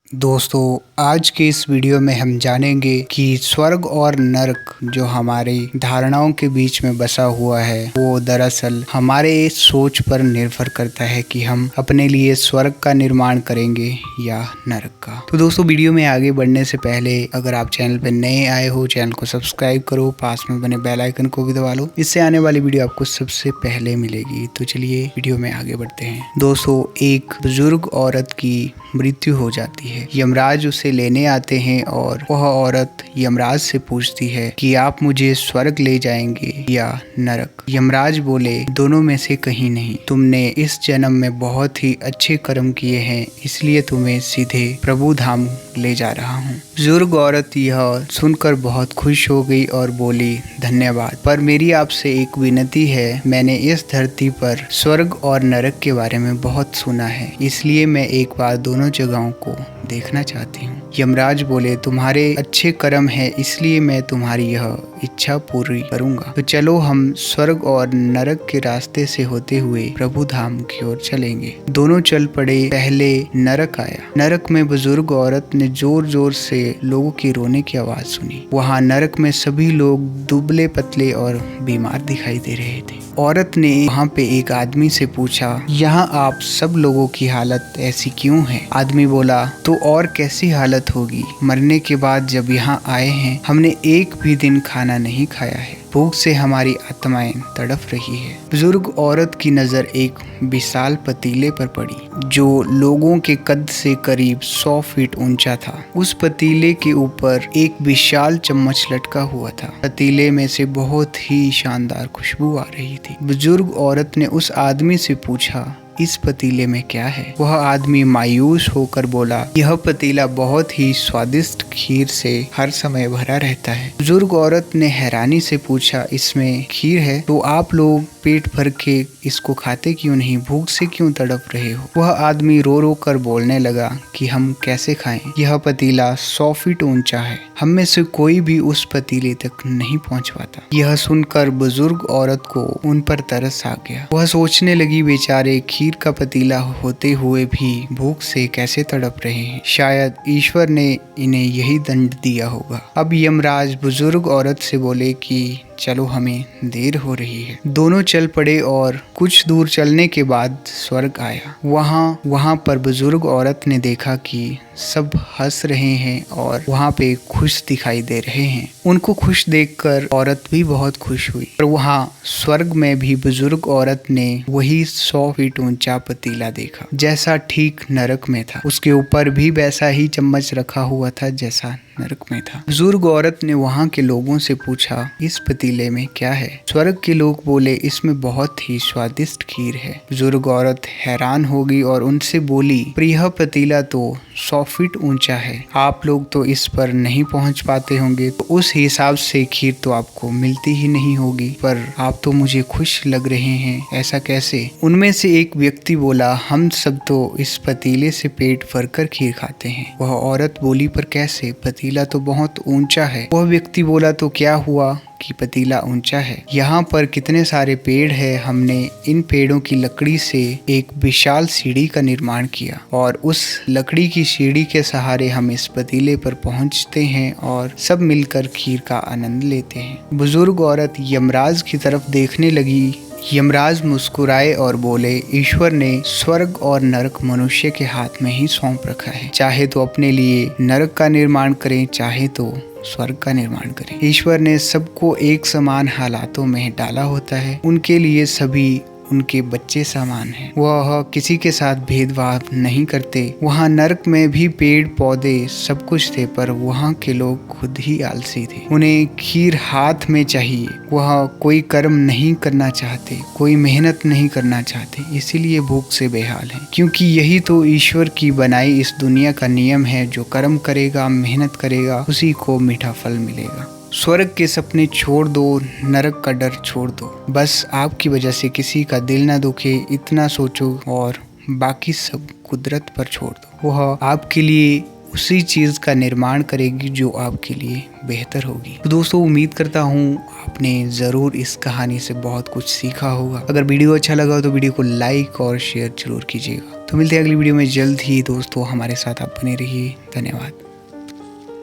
दोस्तों, आज के इस वीडियो में हम जानेंगे कि स्वर्ग और नरक जो हमारी धारणाओं के बीच में बसा हुआ है वो दरअसल हमारे सोच पर निर्भर करता है कि हम अपने लिए स्वर्ग का निर्माण करेंगे या नरक का। तो दोस्तों, वीडियो में आगे बढ़ने से पहले अगर आप चैनल पर नए आए हो, चैनल को सब्सक्राइब करो, पास में बने बेल आइकन को भी दबा लो। इससे आने वाली वीडियो आपको सबसे पहले मिलेगी। तो चलिए वीडियो में आगे बढ़ते हैं। दोस्तों, एक बुजुर्ग औरत की मृत्यु हो जाती है। यमराज उसे लेने आते हैं और वह औरत यमराज से पूछती है कि आप मुझे स्वर्ग ले जाएंगे या नरक। यमराज बोले, दोनों में से कहीं नहीं। तुमने इस जन्म में बहुत ही अच्छे कर्म किए हैं, इसलिए तुम्हें सीधे प्रभु धाम ले जा रहा हूँ। बुजुर्ग औरत यह सुनकर बहुत खुश हो गई और बोली, धन्यवाद, पर मेरी आपसे एक विनती है। मैंने इस धरती पर स्वर्ग और नरक के बारे में बहुत सुना है, इसलिए मैं एक बार दोनों जगहों को देखना चाहती हूँ। यमराज बोले, तुम्हारे अच्छे कर्म है, इसलिए मैं तुम्हारी यह इच्छा पूरी करूंगा। तो चलो हम स्वर्ग और नरक के रास्ते से होते हुए प्रभु धाम की ओर चलेंगे। दोनों चल पड़े। पहले नरक आया। नरक में बुजुर्ग औरत ने जोर जोर से लोगों की रोने की आवाज सुनी। वहाँ नरक में सभी लोग दुबले पतले और बीमार दिखाई दे रहे थे। औरत ने वहाँ पे एक आदमी से पूछा, यहाँ आप सब लोगों की हालत ऐसी क्यों है? आदमी बोला, तो और कैसी हालत होगी? मरने के बाद जब यहाँ आए हैं, हमने एक भी दिन खाना नहीं खाया है। भूख से हमारी आत्माएं तड़प रही है। बुजुर्ग औरत की नजर एक विशाल पतीले पर पड़ी जो लोगों के कद से करीब 100 फीट ऊंचा था। उस पतीले के ऊपर एक विशाल चम्मच लटका हुआ था। पतीले में से बहुत ही शानदार खुशबू आ रही थी। बुजुर्ग औरत ने उस आदमी से पूछा, इस पतीले में क्या है? वह आदमी मायूस होकर बोला, यह पतीला बहुत ही स्वादिष्ट खीर से हर समय भरा रहता है। बुजुर्ग औरत ने हैरानी से पूछा, इसमें खीर है तो आप लोग पेट भर के इसको खाते क्यों नहीं? भूख से क्यों तड़प रहे हो? वह आदमी रो रो कर बोलने लगा कि हम कैसे खाएं? यह पतीला 100 फीट ऊंचा है। हम में से कोई भी उस पतीले तक नहीं पहुंच पाता। यह सुनकर बुजुर्ग औरत को उन पर तरस आ गया। वह सोचने लगी, बेचारे खीर का पतीला होते हुए भी भूख से कैसे तड़प रहे हैं। शायद ईश्वर ने इन्हें यही दंड दिया होगा। अब यमराज बुजुर्ग औरत से बोले कि चलो, हमें देर हो रही है। दोनों चल पड़े और कुछ दूर चलने के बाद स्वर्ग आया। वहाँ पर बुजुर्ग औरत ने देखा कि सब हंस रहे हैं और वहाँ पे खुश दिखाई दे रहे हैं। उनको खुश देखकर औरत भी बहुत खुश हुई। और वहाँ स्वर्ग में भी बुजुर्ग औरत ने वही 100 फीट ऊंचा पतीला देखा जैसा ठीक नरक में था। उसके ऊपर भी वैसा ही चम्मच रखा हुआ था जैसा नरक में था। बुजुर्ग औरत ने वहाँ के लोगों से पूछा, इस पतीले में क्या है? स्वर्ग के लोग बोले, इसमें बहुत ही स्वादिष्ट खीर है। बुजुर्ग औरत हैरान हो गई और उनसे बोली, पर यह पतीला तो 100 फीट ऊंचा है। आप लोग तो इस पर नहीं पहुंच पाते होंगे, तो उस हिसाब से खीर तो आपको मिलती ही नहीं होगी। पर आप तो मुझे खुश लग रहे हैं, ऐसा कैसे? उनमें से एक व्यक्ति बोला, हम सब तो इस पतीले से पेट भरकर खीर खाते हैं। वह औरत बोली, पर कैसे? पतीला तो बहुत ऊंचा है। वह व्यक्ति बोला, तो क्या हुआ कि पतीला ऊंचा है? यहाँ पर कितने सारे पेड़ है। हमने इन पेड़ों की लकड़ी से एक विशाल सीढ़ी का निर्माण किया और उस लकड़ी की सीढ़ी के सहारे हम इस पतीले पर पहुँचते हैं और सब मिलकर खीर का आनंद लेते हैं। बुजुर्ग औरत यमराज की तरफ देखने लगी। यमराज मुस्कुराए और बोले, ईश्वर ने स्वर्ग और नरक मनुष्य के हाथ में ही सौंप रखा है। चाहे तो अपने लिए नरक का निर्माण करें, चाहे तो स्वर्ग का निर्माण करें। ईश्वर ने सबको एक समान हालातों में डाला होता है। उनके लिए सभी उनके बच्चे समान हैं। वह किसी के साथ भेदभाव नहीं करते। वहाँ नरक में भी पेड़ पौधे सब कुछ थे, पर वहाँ के लोग खुद ही आलसी थे। उन्हें खीर हाथ में चाहिए। वह कोई कर्म नहीं करना चाहते, कोई मेहनत नहीं करना चाहते, इसीलिए भूख से बेहाल हैं। क्योंकि यही तो ईश्वर की बनाई इस दुनिया का नियम है, जो कर्म करेगा, मेहनत करेगा, उसी को मीठा फल मिलेगा। स्वर्ग के सपने छोड़ दो, नरक का डर छोड़ दो। बस आपकी वजह से किसी का दिल ना दुखे, इतना सोचो और बाकी सब कुदरत पर छोड़ दो। वह आपके लिए उसी चीज़ का निर्माण करेगी जो आपके लिए बेहतर होगी। तो दोस्तों, उम्मीद करता हूँ आपने ज़रूर इस कहानी से बहुत कुछ सीखा होगा। अगर वीडियो अच्छा लगा हो तो वीडियो को लाइक और शेयर जरूर कीजिएगा। तो मिलते हैं अगली वीडियो में जल्द ही दोस्तों, हमारे साथ आप बने रहिए। धन्यवाद।